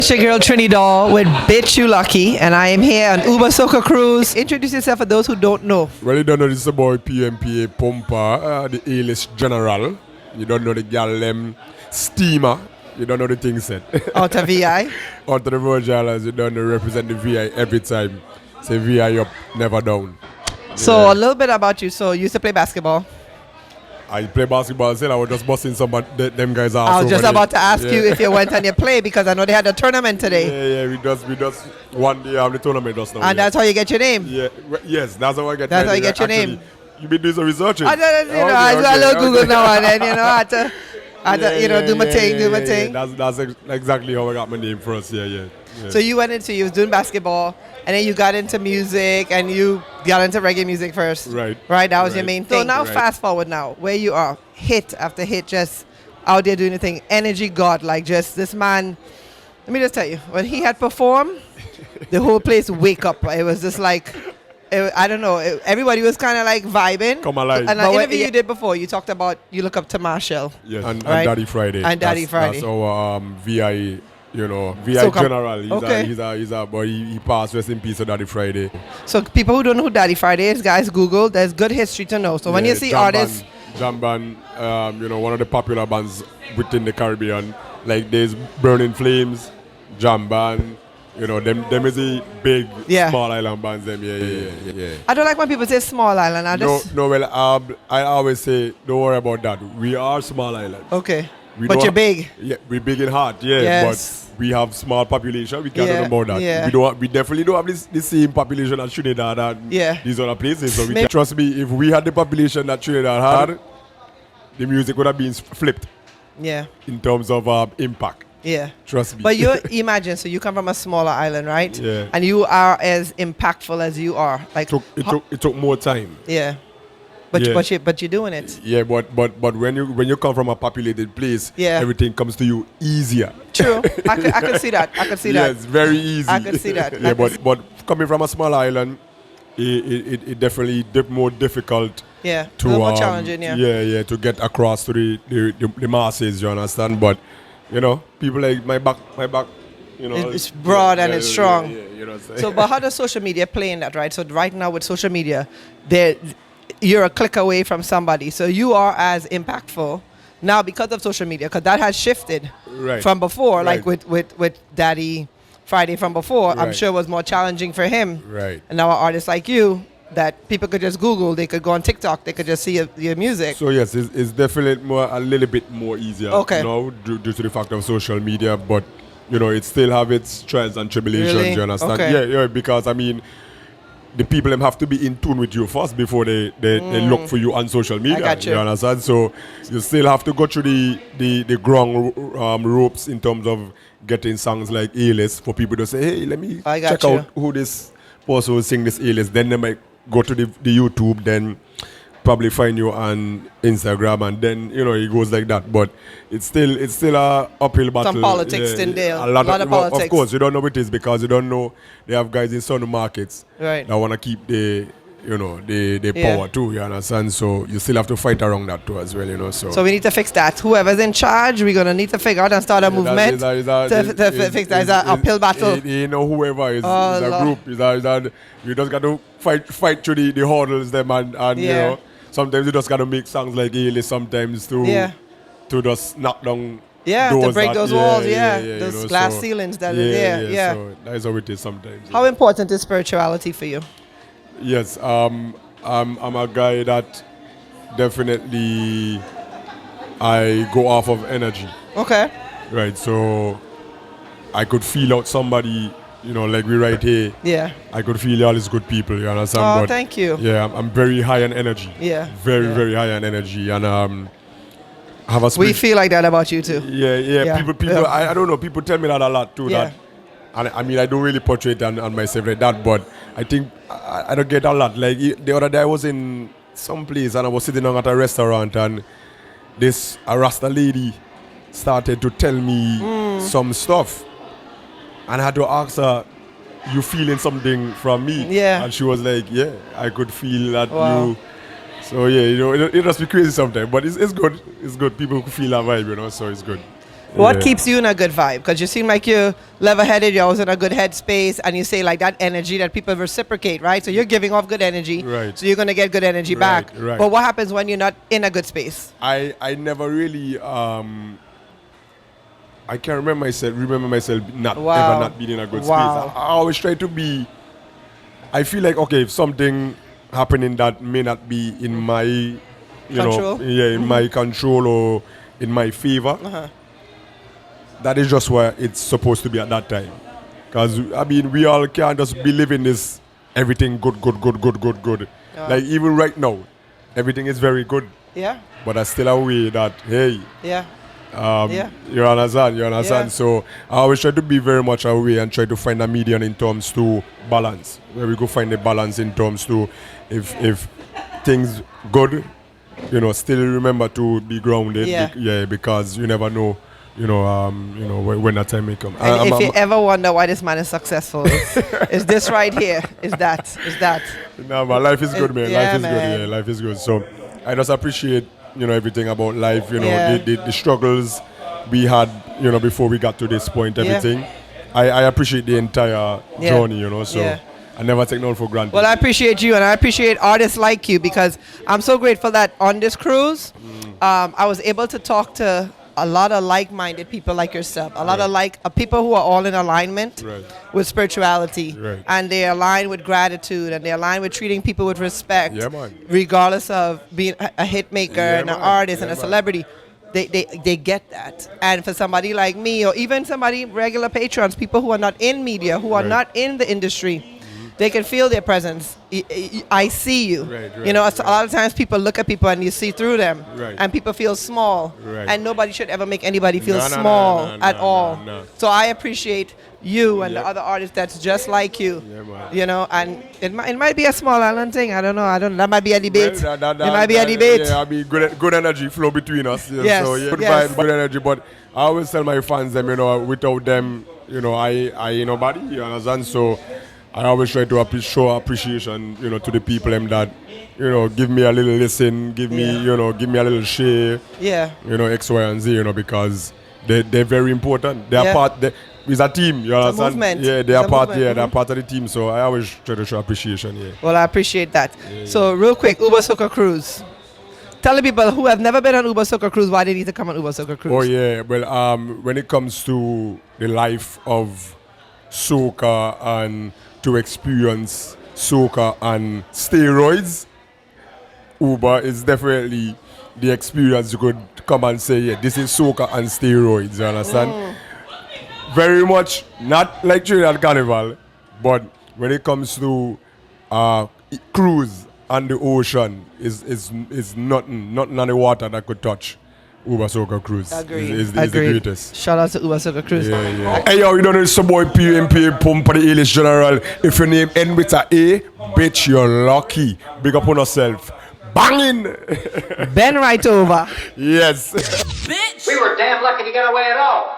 It's your girl Trinidad with Bitch You Lucky, and I am here on Ubersoca Cruise. Introduce yourself for those who don't know. Well, you don't know this is the boy PMPA Pumpa, the A-list general. You don't know the gal steamer. You don't know the thing said. Out of VI. Out of the Virgins, you don't know represent the VI every time. Say VI up, never down. So a little bit about you. So you used to play basketball. I play basketball, I was just busting some them guys out. I was just about to ask you if you went and you played because I know they had a tournament today. Yeah, we just one day have the tournament just now. And that's how you get your name. Yeah, yes, that's how I get. That's how you get your Actually, name. You been doing some research. I do a little Google now and then. I had to do my thing. That's exactly how I got my name first. Yeah. So you was doing basketball, and then you got into music, and you got into reggae music first. Right. That was your main thing. So now fast forward now, where you are, hit after hit, just out there doing the thing. Energy God, like just this man. Let me just tell you, when he had performed, the whole place wake up. It was just like, I don't know, everybody was kind of like vibing. Come alive. And the interview you did before, you talked about, you look up to Machel. Yes, and Daddy Friday. And Daddy Friday. That's our VI. VI so general. He's a boy. He passed. Rest in peace to Daddy Friday. So people who don't know who Daddy Friday is, guys, Google. There's good history to know. So when you see artists, jam band, one of the popular bands within the Caribbean, like there's Burning Flames, jam band. Them is a big small island bands. Yeah. I don't like when people say small island. I always say don't worry about that. We are small island. Okay. But you're big. Yeah, we're big in heart. Yeah, yes. But we have small population. We can't talk about that. Yeah. We definitely don't have the same population as Trinidad and these other places. So trust me, if we had the population that Trinidad had, the music would have been flipped. Yeah. In terms of impact. Yeah. Trust me. But you imagine, so you come from a smaller island, right? Yeah. And you are as impactful as you are. Like it took more time. Yeah. But you're doing it. Yeah, but when you come from a populated place, everything comes to you easier. True. I can see that. Yeah, it's very easy. I can see that. Yeah, but coming from a small island, it definitely more difficult. Yeah. A little more challenging. Yeah. Yeah, to get across to the masses. You understand? But people like my back. It's broad and it's strong. Yeah, so, but how does social media play in that, right? So right now with social media, you're a click away from somebody. So you are as impactful now because of social media, because that has shifted from before, like with Daddy Friday from before. I'm sure it was more challenging for him. Right. And now artists like you, that people could just Google, they could go on TikTok, they could just see your music. So yes, it's definitely a little bit more easier now due to the fact of social media, but it still have its trials and tribulations. Really? You understand? Okay. Yeah, because the people have to be in tune with you first before they look for you on social media. I got you. You understand? So you still have to go through the ground ropes in terms of getting songs like A-list for people to say, hey, let me check out who this person will sing this A-list. Then they might go to the YouTube, then probably find you on Instagram, and then it goes like that. But it's still a uphill battle. Some politics in there. A lot of politics. Of course, you don't know what it is because you don't know they have guys in some markets that want to keep the power too. You understand? So you still have to fight around that too as well. So we need to fix that. Whoever's in charge, we're gonna need to figure out and start a movement to fix that. It's an uphill battle. Whoever is a group. You just got to fight through the hurdles them and sometimes you just got to make songs like A-list sometimes to just knock down doors to break those walls, those glass ceilings that are there. Yeah. So that's how it is sometimes. How important is spirituality for you? Yes, I'm a guy that definitely I go off of energy. Okay. Right, so I could feel out somebody, like we right here. Yeah. I could feel all these good people, you understand? Oh, but thank you. Yeah, I'm very high on energy. Yeah. Very high on energy, and have a. We feel like that about you too. Yeah. People. I don't know. People tell me that a lot too. Yeah. That, and I don't really portray it on myself like that, but I think I don't get a lot. Like the other day, I was in some place and I was sitting down at a restaurant, and a Rasta lady started to tell me some stuff, and I had to ask her, "You feeling something from me?" Yeah. And she was like, "Yeah, I could feel that you." So yeah, it must be crazy sometimes, but it's good. It's good. People feel that vibe, so it's good. What keeps you in a good vibe? Because you seem like you're level-headed, you're always in a good headspace, and you say like that energy that people reciprocate, right? So you're giving off good energy, so you're going to get good energy back. Right. But what happens when you're not in a good space? I never really, I can't remember myself ever not being in a good space. I always try to be, I feel like, okay, if something happening that may not be in my, in my control or in my favor, that is just where it's supposed to be at that time. Because, I mean, we all can't just be living this everything good. Like, even right now, everything is very good. Yeah. But there's still a way that, hey. Yeah. You understand? Yeah. So I always try to be very much away and try to find a median in terms to balance. Where we go find a balance in terms to if things good, still remember to be grounded. Because you never know. When that time may come. And if you ever wonder why this man is successful, it's this right here. Is that. No, but life is good, man. Life is good. Yeah, life is good. So I just appreciate, everything about life, the struggles we had, before we got to this point, everything. I appreciate the entire journey, so I never take no for granted. Well, I appreciate you, and I appreciate artists like you, because I'm so grateful that on this cruise, I was able to talk to a lot of like-minded people like yourself, a lot of people who are all in alignment with spirituality, and they align with gratitude, and they align with treating people with respect, regardless of being a hit maker and an artist and a celebrity. They get that. And for somebody like me, or even somebody, regular patrons, people who are not in media, who are not in the industry, they can feel their presence. I see you. A lot of times people look at people and you see through them. And people feel small. And nobody should ever make anybody feel small at all. So I appreciate you and the other artists that's just like you. And it might be a small island thing. I don't know. That might be a debate. It might be a debate. Yeah, I mean, good energy flow between us. Yes. So, good vibes, good energy. But I always tell my fans them, without them, I ain't nobody. You understand? So I always try to show appreciation, to the people that, give me a little listen, give me a little share. X, Y, and Z, because they're very important. They are part. It's a team. You understand? It's a movement. Yeah, they are part. Yeah, they're part of the team. So I always try to show appreciation. Yeah. Well, I appreciate that. So real quick, Ubersoca cruise. Tell the people who have never been on Ubersoca cruise why they need to come on Ubersoca cruise. Oh yeah. Well, when it comes to the life of soca and to experience soca and steroids, Uber is definitely the experience you could come and say, yeah, this is soca and steroids, you understand? Very much not like Trinidad Carnival, but when it comes to cruise and the ocean, is nothing on the water that could touch Ubersoca Cruise. Is the greatest. Shout out to Ubersoca Cruise. Yeah. Hey yo, you don't know it's some boy PMP Pumpa the English General. If your name end with a A, bitch, you're lucky. Big up on yourself. Banging. Bend right over. Yes. Bitch. We were damn lucky to get away at all.